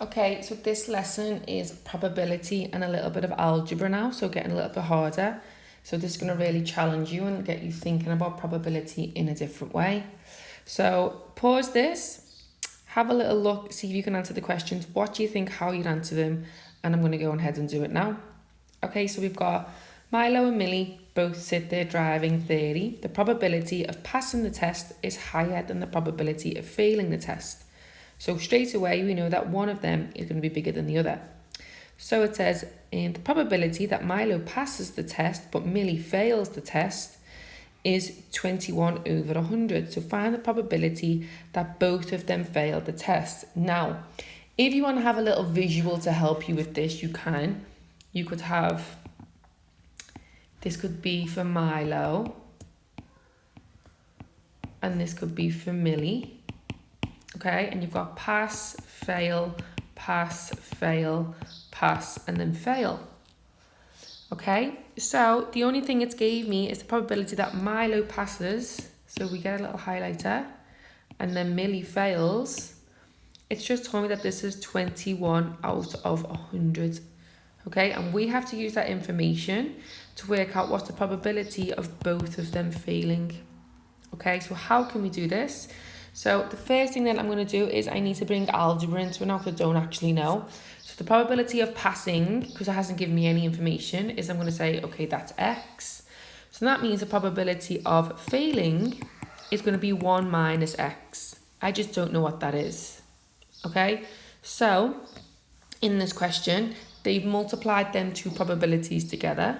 Okay, so this lesson is probability and a little bit of algebra now, so getting a little bit harder. So this is going to really challenge you and get you thinking about probability in a different way. So pause this, have a little look, see if you can answer the questions. What do you think, how you'd answer them? And I'm going to go ahead and do it now. Okay, so we've got Milo and Millie both sit there driving 30. The probability of passing the test is higher than the probability of failing the test. So straight away, we know that one of them is going to be bigger than the other. So it says, the probability that Milo passes the test but Millie fails the test is 21 over 100. So find the probability that both of them fail the test. Now, if you want to have a little visual to help you with this, you can. You could have, this could be for Milo, and this could be for Millie. Okay, and you've got pass, fail, pass, fail, pass, and then fail. Okay, so the only thing it gave me is the probability that Milo passes. So we get a little highlighter, and then Millie fails. It's just told me that this is 21 out of 100. Okay, and we have to use that information to work out what's the probability of both of them failing. Okay, so how can we do this? So the first thing that I'm going to do is I need to bring algebra into it now because I don't actually know. So the probability of passing, because it hasn't given me any information, is I'm going to say, okay, that's x. So that means the probability of failing is going to be 1 minus x. I just don't know what that is. Okay, so in this question, they've multiplied them two probabilities together.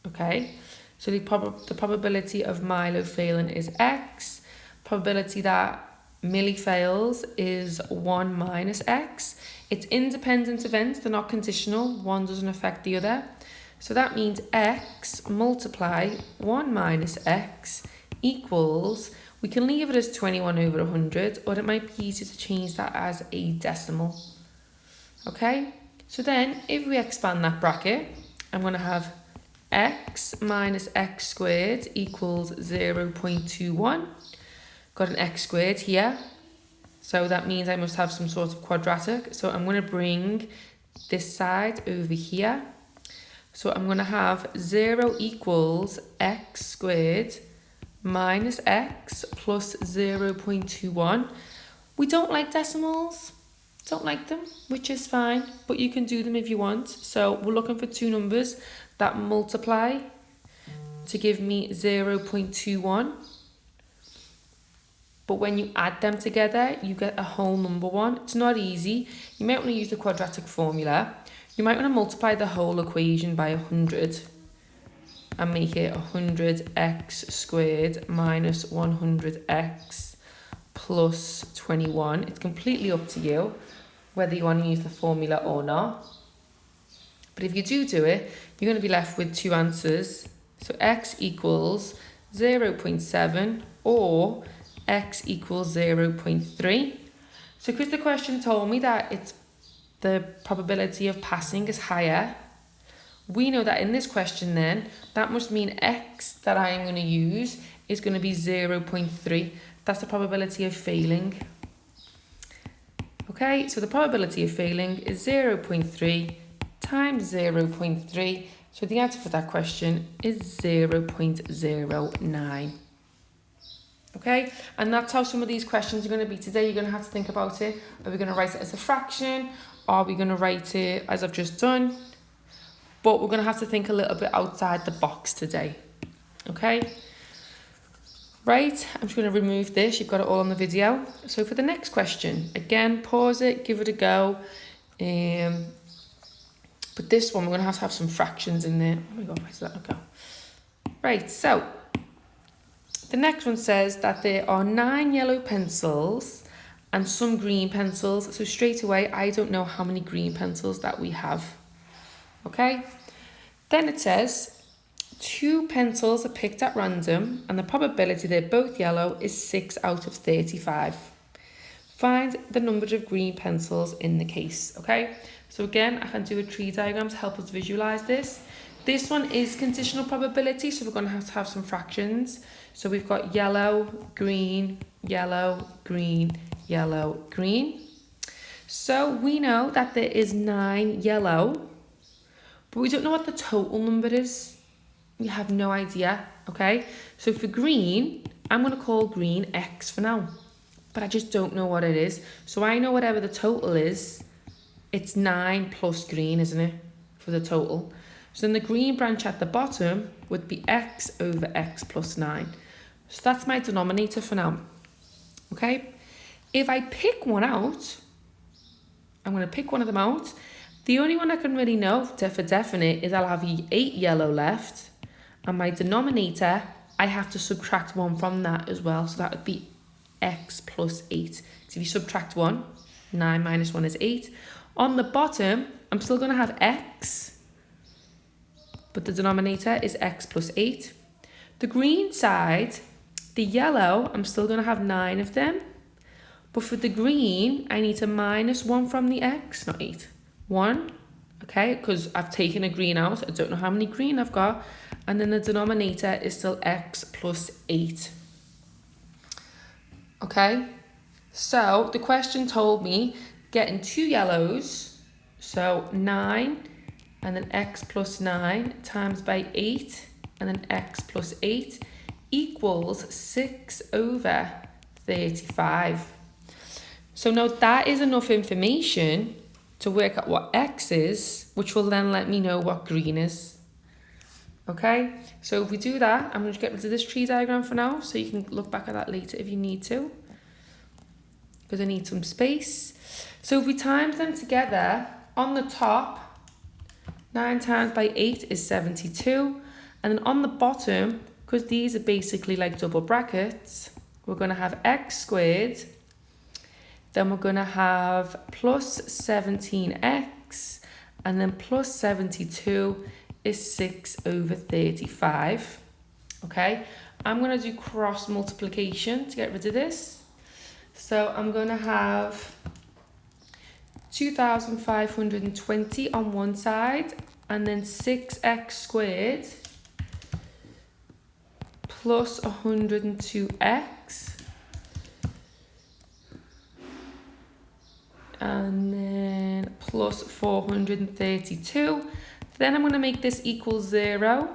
Okay, so the probability of Milo failing is x. Probability that Millie fails is 1 minus x. It's independent events, they're not conditional. One doesn't affect the other. So that means x multiply 1 minus x equals, we can leave it as 21 over 100, or it might be easier to change that as a decimal. Okay, so then if we expand that bracket, I'm going to have x minus x squared equals 0.21. Got an x squared here, so that means I must have some sort of quadratic. So I'm going to bring this side over here. So I'm going to have 0 equals x squared minus x plus 0.21. We don't like decimals, don't like them, which is fine, but you can do them if you want. So we're looking for two numbers that multiply to give me 0.21. But when you add them together, you get a whole number one. It's not easy. You might want to use the quadratic formula. You might want to multiply the whole equation by 100 and make it 100x squared minus 100x plus 21. It's completely up to you whether you want to use the formula or not. But if you do it, you're going to be left with two answers. So x equals 0.7 or x equals 0.3. So because the question told me that it's the probability of passing is higher, we know that in this question then, that must mean x that I am going to use is going to be 0.3. That's the probability of failing. Okay, so the probability of failing is 0.3 times 0.3. So the answer for that question is 0.09. Okay, and that's how some of these questions are going to be today. You're going to have to think about it. Are we going to write it as a fraction? Are we going to write it as I've just done? But we're going to have to think a little bit outside the box today. Okay, right, I'm just going to remove this. You've got it all on the video. So for the next question, again, pause it, give it a go. But this one, we're going to have some fractions in there. Oh my God, where's that go? Right, so the next one says that there are 9 yellow pencils and some green pencils. So straight away, I don't know how many green pencils that we have. Okay. Then it says 2 pencils are picked at random and the probability they're both yellow is 6 out of 35. Find the number of green pencils in the case. Okay. So again, I can do a tree diagram to help us visualize this. This one is conditional probability, so we're going to have some fractions. So we've got yellow, green, yellow, green, yellow, green. So we know that there is 9 yellow, but we don't know what the total number is. We have no idea, okay? So for green, I'm going to call green X for now, but I just don't know what it is. So I know whatever the total is, it's 9 plus green, isn't it, for the total? So then the green branch at the bottom would be X over X plus 9. So that's my denominator for now, okay? If I pick one out, I'm going to pick one of them out. The only one I can really know for definite is I'll have 8 yellow left. And my denominator, I have to subtract 1 from that as well. So that would be X plus 8. So if you subtract 1, 9 minus 1 is 8. On the bottom, I'm still going to have X. But the denominator is X plus 8. The green side, the yellow, I'm still going to have 9 of them. But for the green, I need to minus 1 from the X, not 8. 1, okay, because I've taken a green out. I don't know how many green I've got. And then the denominator is still X plus 8. Okay, so the question told me getting 2 yellows, so 9, and then X plus 9 times by 8, and then X plus 8 equals 6 over 35. So now that is enough information to work out what X is, which will then let me know what green is. Okay, so if we do that, I'm going to get rid of this tree diagram for now, so you can look back at that later if you need to, because I need some space. So if we times them together, on the top, 9 times by 8 is 72, and then on the bottom, because these are basically like double brackets, we're going to have X squared. Then we're going to have plus 17x, and then plus 72 is 6 over 35. Okay, I'm going to do cross multiplication to get rid of this. So I'm going to have 2,520 on one side, and then 6x squared plus 102x. And then plus 432. Then I'm going to make this equal 0.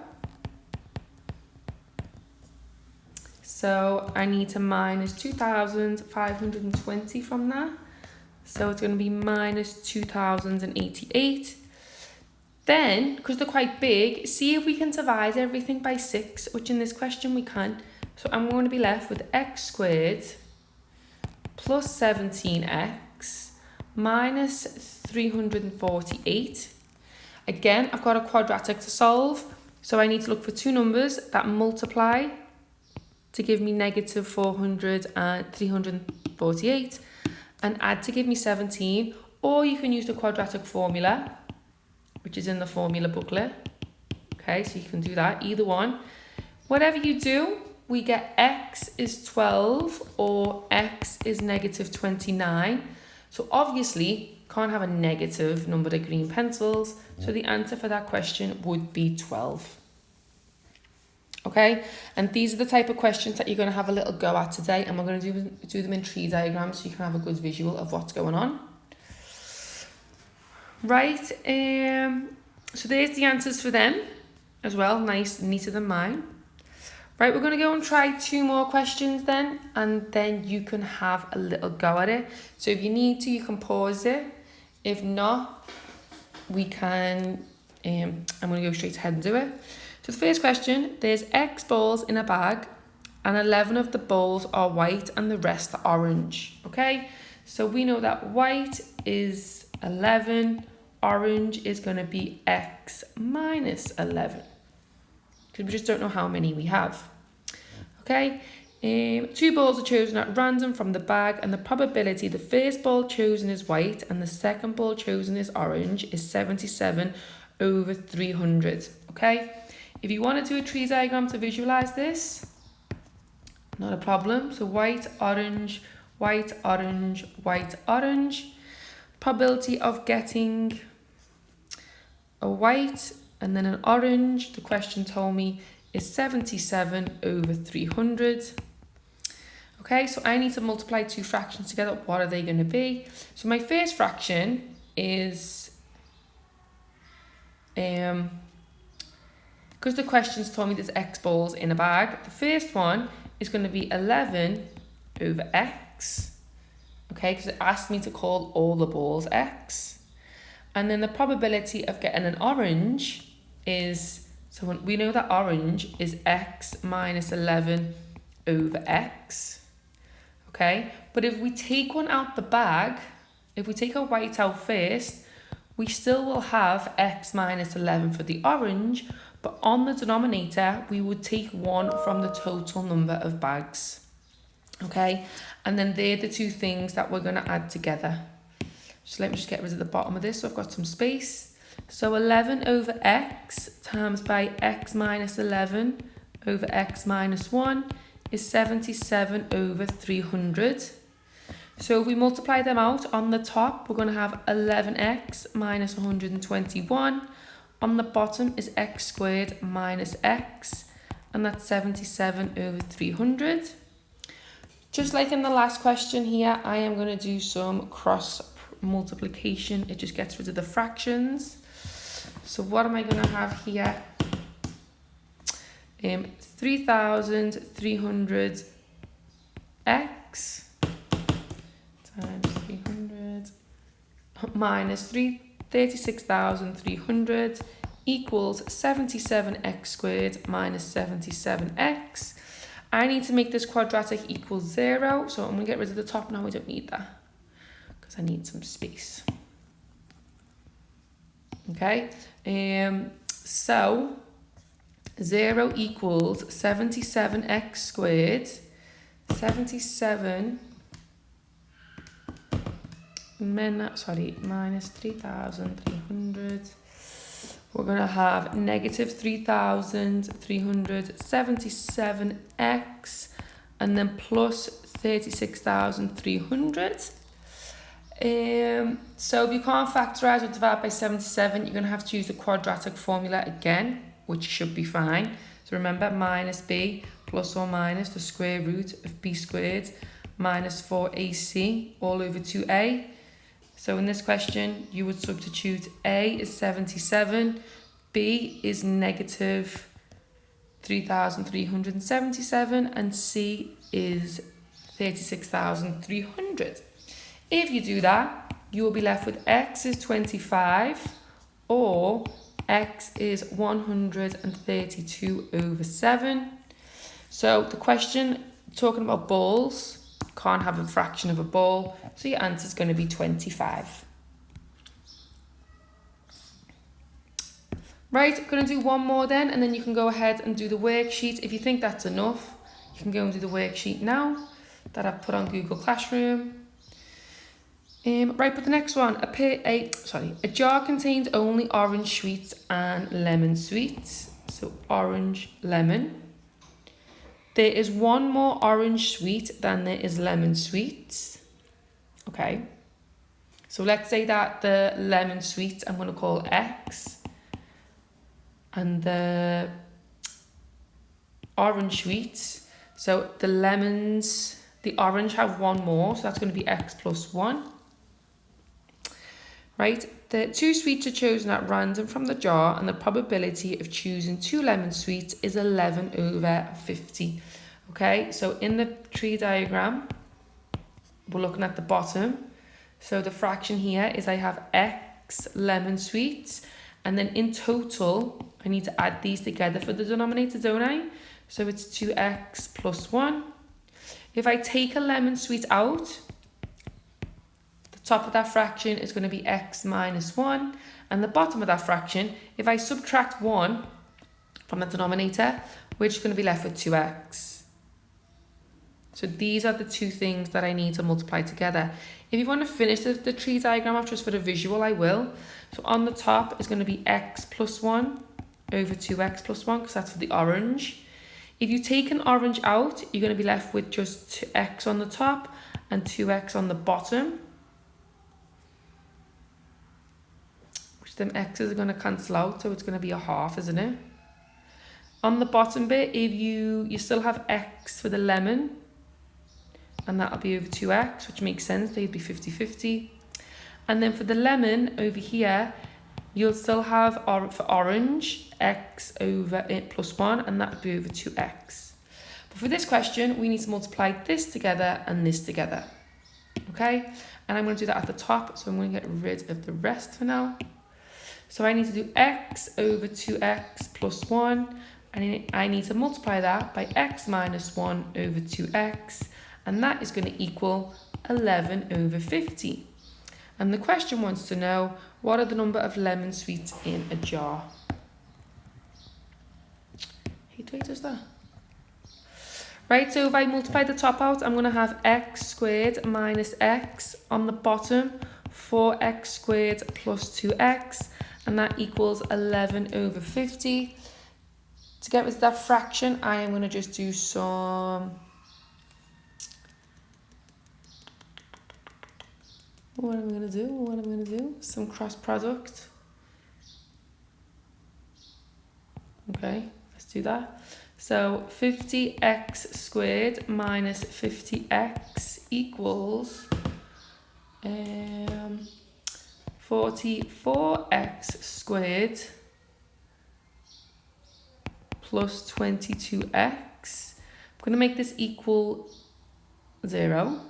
So I need to minus 2,520 from that. So it's going to be minus 2,088. Then, because they're quite big, see if we can divide everything by 6, which in this question we can. So I'm going to be left with x squared plus 17x minus 348. Again, I've got a quadratic to solve, so I need to look for two numbers that multiply to give me negative 400 and 348 and add to give me 17, or you can use the quadratic formula, which is in the formula booklet. Okay, so you can do that, either one. Whatever you do, we get x is 12 or x is negative 29. So obviously, can't have a negative number of green pencils. So the answer for that question would be 12. Okay, and these are the type of questions that you're going to have a little go at today, and we're going to do them in tree diagrams so you can have a good visual of what's going on. Right, so there's the answers for them as well, nice, neater than mine. Right, we're going to go and try two more questions then, and then you can have a little go at it. So if you need to, you can pause it. If not, we can, I'm going to go straight ahead and do it. So the first question, there's X balls in a bag, and 11 of the balls are white and the rest are orange. Okay, so we know that white is 11, orange is going to be X minus 11. Because we just don't know how many we have. Okay, two balls are chosen at random from the bag, and the probability the first ball chosen is white and the second ball chosen is orange is 77 over 300. Okay, if you want to do a tree diagram to visualize this, not a problem. So white, orange, white, orange, white, orange. Probability of getting a white and then an orange, the question told me, is 77 over 300. Okay, so I need to multiply two fractions together. What are they going to be? So my first fraction is, because the questions told me there's x balls in a bag, the first one is going to be 11 over x. Okay, because it asked me to call all the balls x. And then the probability of getting an orange is, so we know that orange is x minus 11 over x. Okay, but if we take one out the bag, if we take a white out first, we still will have x minus 11 for the orange, but on the denominator, we would take one from the total number of bags. Okay, and then they're the two things that we're going to add together. So let me just get rid of the bottom of this so I've got some space. So 11 over x times by x minus 11 over x minus 1 is 77 over 300. So if we multiply them out, on the top we're going to have 11x minus 121. On the bottom is x squared minus x, and that's 77 over 300. Just like in the last question here, I am going to do some cross multiplication. It just gets rid of the fractions. So what am I going to have here? 3,300 x times 300 minus 36,300 equals 77x squared minus 77x. I need to make this quadratic equal 0, so I'm going to get rid of the top now. We don't need that because I need some space. Okay, so 0 equals 77x squared, 77 minus 3,300. We're going to have negative 3,377x and then plus 36,300. So if you can't factorise or divide by 77, you're going to have to use the quadratic formula again, which should be fine. So remember, minus b plus or minus the square root of b squared minus 4ac all over 2a. So in this question, you would substitute a is 77, b is negative 3,377, and c is 36,300. If you do that, you will be left with x is 25 or x is 132 over 7. So the question talking about balls, can't have a fraction of a ball, so your answer is going to be 25. Right, I'm going to do one more then, and then you can go ahead and do the worksheet. If you think that's enough, you can go and do the worksheet now that I've put on Google Classroom. Right, but the next one, a jar contains only orange sweets and lemon sweets. So orange, lemon. There is one more orange sweet than there is lemon sweets. Okay. So let's say that the lemon sweets I'm going to call X. And the orange sweets, so the orange have one more, so that's going to be X plus 1. Right, the two sweets are chosen at random from the jar, and the probability of choosing 2 lemon sweets is 11 over 50. Okay, so in the tree diagram, we're looking at the bottom. So the fraction here is I have X lemon sweets, and then in total, I need to add these together for the denominator, don't I? So it's 2x plus 1. If I take a lemon sweet out, top of that fraction is going to be x minus 1, and the bottom of that fraction, if I subtract 1 from the denominator, we're just going to be left with 2x. So these are the two things that I need to multiply together. If you want to finish the tree diagram off just for the visual, I will. So on the top is going to be x plus 1 over 2x plus 1, because that's for the orange. If you take an orange out, you're going to be left with just x on the top and 2x on the bottom. Them x's are going to cancel out, so it's going to be a half, isn't it? On the bottom bit, if you still have x for the lemon, and that'll be over 2x, which makes sense, they'd be 50-50. And then for the lemon over here, you'll still have, for orange, x over it plus 1, and that would be over 2x. But for this question, we need to multiply this together and this together. Okay? And I'm going to do that at the top, so I'm going to get rid of the rest for now. So I need to do x over 2x plus 1, and I need to multiply that by x minus 1 over 2x, and that is going to equal 11 over 50. And the question wants to know, what are the number of lemon sweets in a jar? Hate the way it does that. Right, so if I multiply the top out, I'm going to have x squared minus x on the bottom, 4x squared plus 2x, and that equals 11 over 50. To get rid of that fraction, I am going to just do some... What am I going to do? Some cross product. Okay, let's do that. So 50x squared minus 50x equals 44x squared plus 22x. I'm going to make this equal 0.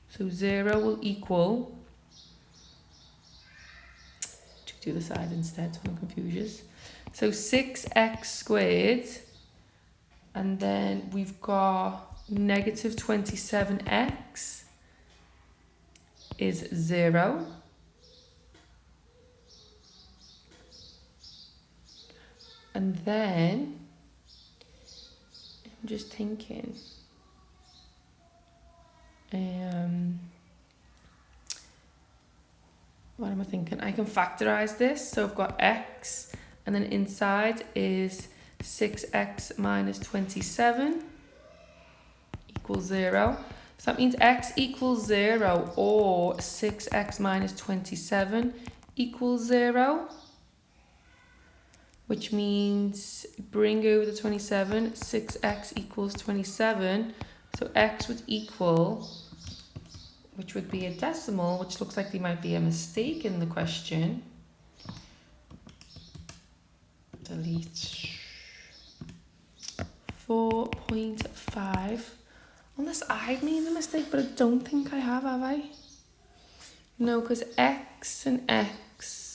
So 0 will equal, do the side instead so no confusions. So 6x squared, and then we've got negative 27x is 0. And then, I'm just thinking, what am I thinking? I can factorize this. So I've got x, and then inside is 6x minus 27 equals 0. So that means x equals 0 or 6x minus 27 equals 0. Which means bring over the 27, 6x equals 27. So x would equal, which would be a decimal, which looks like there might be a mistake in the question. Delete. 4.5. Unless I've made a mistake, but I don't think I have I? No, because x and x.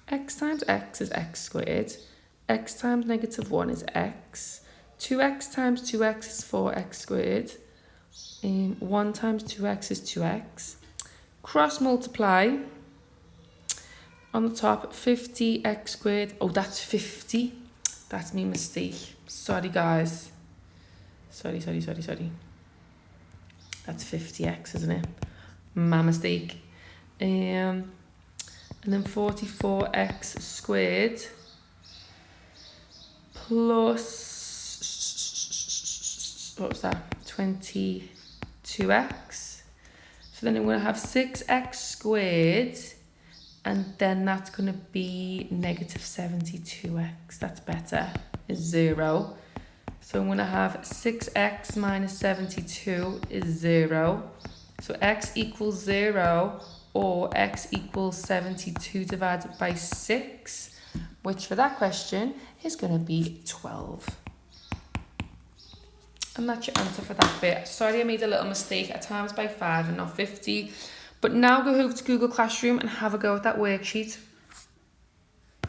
X times x is x squared. X times negative 1 is x. 2x times 2x is 4x squared. 1 times 2x is 2x. Cross multiply. On the top, 50x squared. Oh, that's 50. That's my mistake. Sorry, guys. Sorry. That's 50x, isn't it? My mistake. And then 44x squared plus, what was that? 22x. So then I'm going to have 6x squared, and then that's going to be negative 72x. That's better. Is 0. So I'm going to have 6x minus 72 is 0. So x equals 0, or x equals 72 divided by 6, which for that question is going to be 12. And that's your answer for that bit. Sorry I made a little mistake. I times by 5 and not 50. But now go over to Google Classroom and have a go at that worksheet.